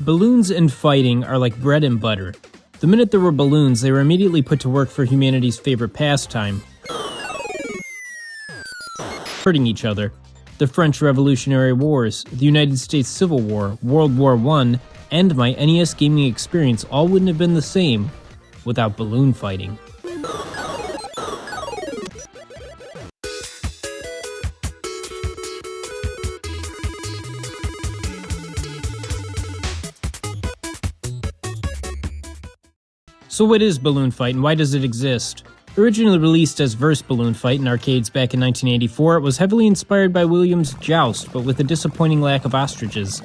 Balloons and fighting are like bread and butter. The minute there were balloons, they were immediately put to work for humanity's favorite pastime: hurting each other. The French Revolutionary Wars, the United States Civil War, World War I, and my NES gaming experience all wouldn't have been the same without balloon fighting. So what is Balloon Fight and why does it exist? Originally released as Verse Balloon Fight in arcades back in 1984, it was heavily inspired by Williams' Joust, but with a disappointing lack of ostriches.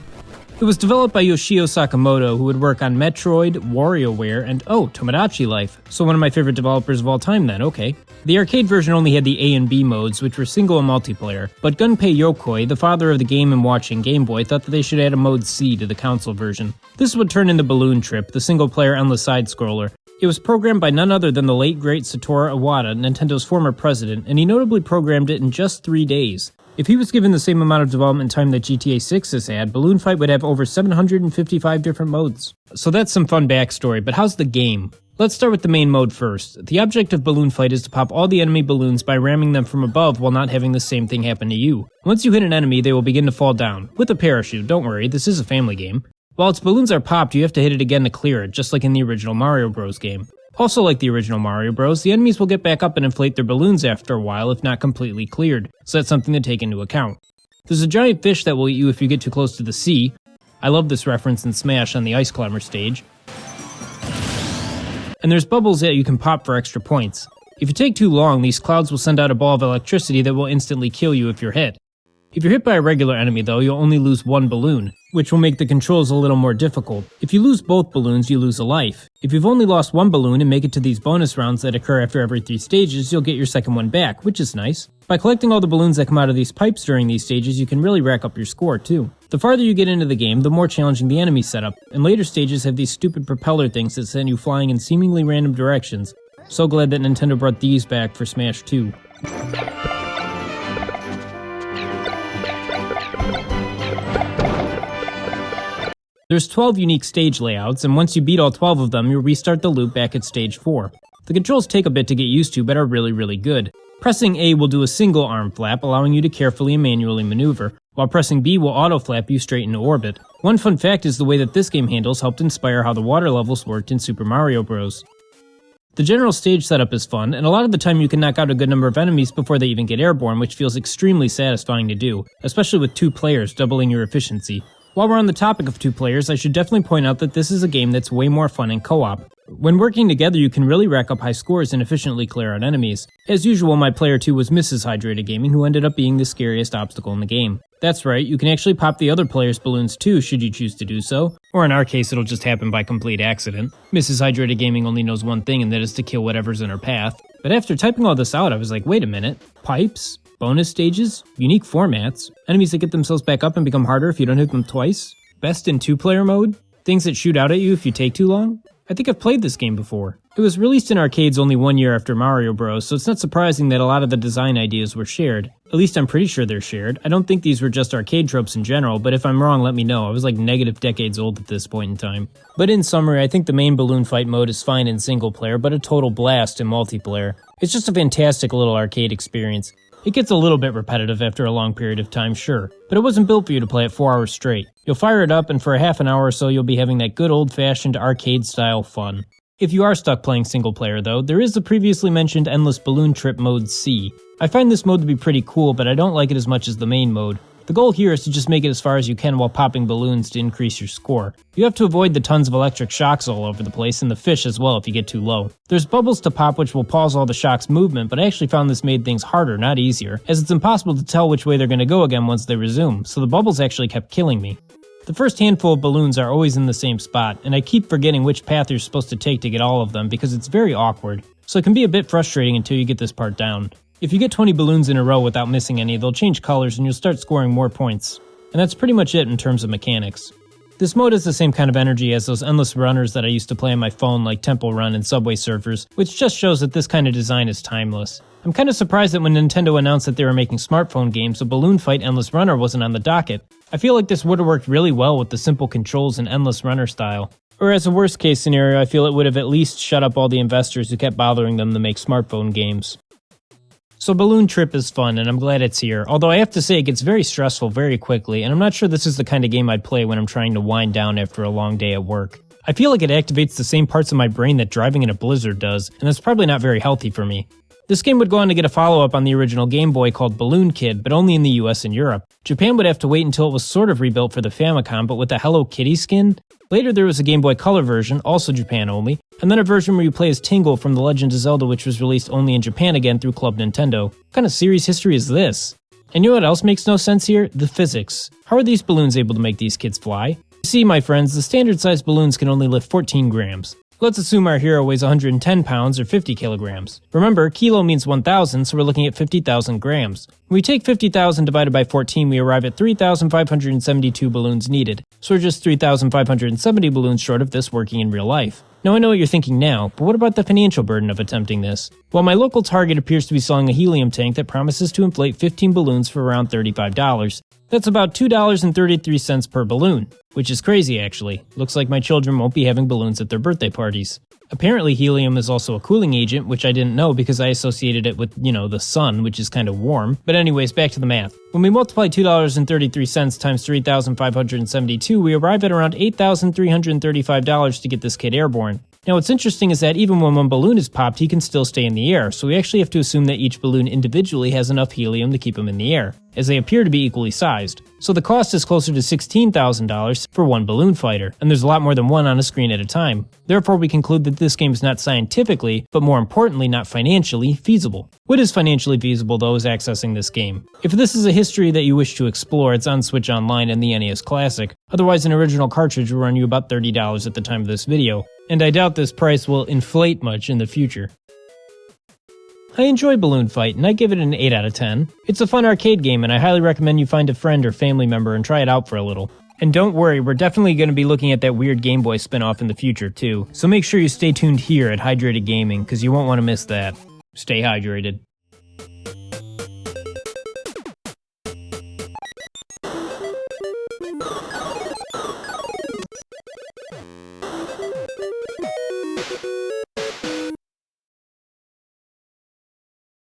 It was developed by Yoshio Sakamoto, who would work on Metroid, WarioWare, and Tomodachi Life. So one of my favorite developers of all time then, okay. The arcade version only had the A and B modes, which were single and multiplayer, but Gunpei Yokoi, the father of the Game & Watching Game Boy, thought that they should add a mode C to the console version. This would turn into Balloon Trip, the single-player endless side-scroller. It was programmed by none other than the late great Satoru Iwata, Nintendo's former president, and he notably programmed it in just 3 days. If he was given the same amount of development time that GTA 6 has had, Balloon Fight would have over 755 different modes. So that's some fun backstory, but how's the game? Let's start with the main mode first. The object of Balloon Fight is to pop all the enemy balloons by ramming them from above while not having the same thing happen to you. Once you hit an enemy, they will begin to fall down. With a parachute, don't worry, this is a family game. While its balloons are popped, you have to hit it again to clear it, just like in the original Mario Bros. Game. Also like the original Mario Bros., the enemies will get back up and inflate their balloons after a while if not completely cleared, so that's something to take into account. There's a giant fish that will eat you if you get too close to the sea. I love this reference in Smash on the Ice Climber stage. And there's bubbles that you can pop for extra points. If you take too long, these clouds will send out a ball of electricity that will instantly kill you if you're hit. If you're hit by a regular enemy though, you'll only lose one balloon, which will make the controls a little more difficult. If you lose both balloons, you lose a life. If you've only lost one balloon and make it to these bonus rounds that occur after every 3 stages, you'll get your second one back, which is nice. By collecting all the balloons that come out of these pipes during these stages, you can really rack up your score too. The farther you get into the game, the more challenging the enemy setup, and later stages have these stupid propeller things that send you flying in seemingly random directions. So glad that Nintendo brought these back for Smash 2. There's 12 unique stage layouts, and once you beat all 12 of them, you'll restart the loop back at stage 4. The controls take a bit to get used to, but are really good. Pressing A will do a single arm flap, allowing you to carefully and manually maneuver, while pressing B will auto-flap you straight into orbit. One fun fact is the way that this game handles helped inspire how the water levels worked in Super Mario Bros. The general stage setup is fun, and a lot of the time you can knock out a good number of enemies before they even get airborne, which feels extremely satisfying to do, especially with 2 players, doubling your efficiency. While we're on the topic of 2 players, I should definitely point out that this is a game that's way more fun in co-op. When working together, you can really rack up high scores and efficiently clear out enemies. As usual, my player 2 was Mrs. HydratedGaming, who ended up being the scariest obstacle in the game. That's right, you can actually pop the other player's balloons too, should you choose to do so. Or in our case, it'll just happen by complete accident. Mrs. HydratedGaming only knows one thing, and that is to kill whatever's in her path. But after typing all this out, I was like, wait a minute, pipes? Bonus stages? Unique formats? Enemies that get themselves back up and become harder if you don't hit them twice? Best in 2-player mode? Things that shoot out at you if you take too long? I think I've played this game before. It was released in arcades only 1 year after Mario Bros, so it's not surprising that a lot of the design ideas were shared. At least I'm pretty sure they're shared. I don't think these were just arcade tropes in general, but if I'm wrong, let me know. I was like negative decades old at this point in time. But in summary, I think the main balloon fight mode is fine in single player, but a total blast in multiplayer. It's just a fantastic little arcade experience. It gets a little bit repetitive after a long period of time, sure, but it wasn't built for you to play it 4 hours straight. You'll fire it up, and for a half an hour or so, you'll be having that good old-fashioned arcade-style fun. If you are stuck playing single player though, there is the previously mentioned Endless Balloon Trip Mode C. I find this mode to be pretty cool, but I don't like it as much as the main mode. The goal here is to just make it as far as you can while popping balloons to increase your score. You have to avoid the tons of electric shocks all over the place, and the fish as well if you get too low. There's bubbles to pop which will pause all the shocks' movement, but I actually found this made things harder, not easier, as it's impossible to tell which way they're going to go again once they resume, so the bubbles actually kept killing me. The first handful of balloons are always in the same spot, and I keep forgetting which path you're supposed to take to get all of them because it's very awkward, so it can be a bit frustrating until you get this part down. If you get 20 balloons in a row without missing any, they'll change colors and you'll start scoring more points. And that's pretty much it in terms of mechanics. This mode has the same kind of energy as those endless runners that I used to play on my phone like Temple Run and Subway Surfers, which just shows that this kind of design is timeless. I'm kinda surprised that when Nintendo announced that they were making smartphone games, a Balloon Fight Endless Runner wasn't on the docket. I feel like this would've worked really well with the simple controls and Endless Runner style. Or as a worst case scenario, I feel it would have at least shut up all the investors who kept bothering them to make smartphone games. So Balloon Trip is fun, and I'm glad it's here, although I have to say it gets very stressful very quickly, and I'm not sure this is the kind of game I'd play when I'm trying to wind down after a long day at work. I feel like it activates the same parts of my brain that driving in a blizzard does, and that's probably not very healthy for me. This game would go on to get a follow-up on the original Game Boy called Balloon Kid, but only in the US and Europe. Japan would have to wait until it was sort of rebuilt for the Famicom, but with a Hello Kitty skin. Later there was a Game Boy Color version, also Japan only, and then a version where you play as Tingle from The Legend of Zelda, which was released only in Japan again through Club Nintendo. What kind of series history is this? And you know what else makes no sense here? The physics. How are these balloons able to make these kids fly? You see, my friends, the standard sized balloons can only lift 14 grams. Let's assume our hero weighs 110 pounds or 50 kilograms. Remember, kilo means 1,000, so we're looking at 50,000 grams. When we take 50,000 divided by 14, we arrive at 3,572 balloons needed. So we're just 3,570 balloons short of this working in real life. Now I know what you're thinking now, but what about the financial burden of attempting this? Well, my local Target appears to be selling a helium tank that promises to inflate 15 balloons for around $35. That's about $2.33 per balloon, which is crazy actually. Looks like my children won't be having balloons at their birthday parties. Apparently helium is also a cooling agent, which I didn't know because I associated it with, the sun, which is kind of warm. But anyways, back to the math. When we multiply $2.33 times 3,572, we arrive at around $8,335 to get this kid airborne. Now what's interesting is that even when one balloon is popped, he can still stay in the air, so we actually have to assume that each balloon individually has enough helium to keep him in the air, as they appear to be equally sized. So the cost is closer to $16,000 for one balloon fighter, and there's a lot more than one on a screen at a time. Therefore we conclude that this game is not scientifically, but more importantly not financially, feasible. What is financially feasible though is accessing this game. If this is a history that you wish to explore, it's on Switch Online and the NES Classic, otherwise an original cartridge will run you about $30 at the time of this video. And I doubt this price will inflate much in the future. I enjoy Balloon Fight, and I give it an 8 out of 10. It's a fun arcade game, and I highly recommend you find a friend or family member and try it out for a little. And don't worry, we're definitely going to be looking at that weird Game Boy spin-off in the future too, so make sure you stay tuned here at Hydrated Gaming, because you won't want to miss that. Stay hydrated.